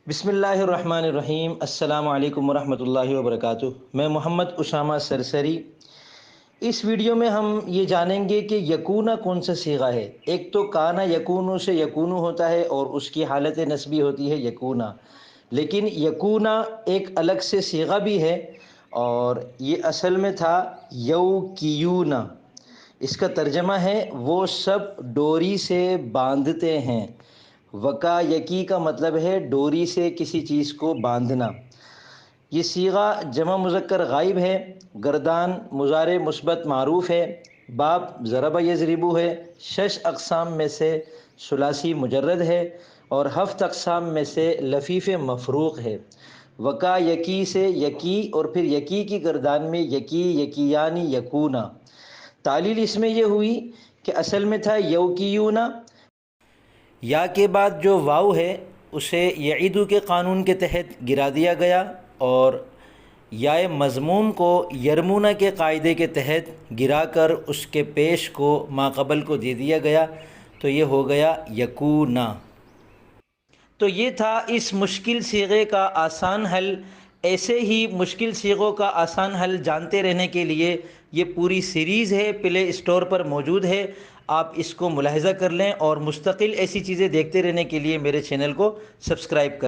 بسم اللہ الرحمن الرحیم۔ السلام علیکم ورحمۃ اللہ وبرکاتہ۔ میں محمد اسامہ سرسری۔ اس ویڈیو میں ہم یہ جانیں گے کہ یکونا کون سا صیغہ ہے۔ ایک تو کانا یکونو سے یکونو ہوتا ہے اور اس کی حالت نسبی ہوتی ہے یکونا، لیکن یکونا ایک الگ سے صیغہ بھی ہے اور یہ اصل میں تھا یوکیونا۔ اس کا ترجمہ ہے وہ سب ڈوری سے باندھتے ہیں۔ وکا یکی کا مطلب ہے ڈوری سے کسی چیز کو باندھنا۔ یہ صیغہ جمع مذکر غائب ہے، گردان مضارع مثبت معروف ہے، باب ضرب یضرب ہے، 6 اقسام میں سے ثلاثی مجرد ہے اور 7 اقسام میں سے لفیف مفروق ہے۔ وکا یکی سے یکی اور پھر یکی کی گردان میں یکی، یکیانی، یکونا۔ تعلیل اس میں یہ ہوئی کہ اصل میں تھا یوکیونا، یا کے بعد جو واو ہے اسے یعیدو کے قانون کے تحت گرا دیا گیا اور یا مضمون کو یرمونا کے قاعدے کے تحت گرا کر اس کے پیش کو ما قبل کو دے دیا گیا، تو یہ ہو گیا یکونا۔ تو یہ تھا اس مشکل صیغے کا آسان حل۔ ایسے ہی مشکل صیغوں کا آسان حل جانتے رہنے کے لیے یہ پوری سیریز ہے، پلے اسٹور پر موجود ہے، آپ اس کو ملاحظہ کر لیں اور مستقل ایسی چیزیں دیکھتے رہنے کے لیے میرے چینل کو سبسکرائب کریں۔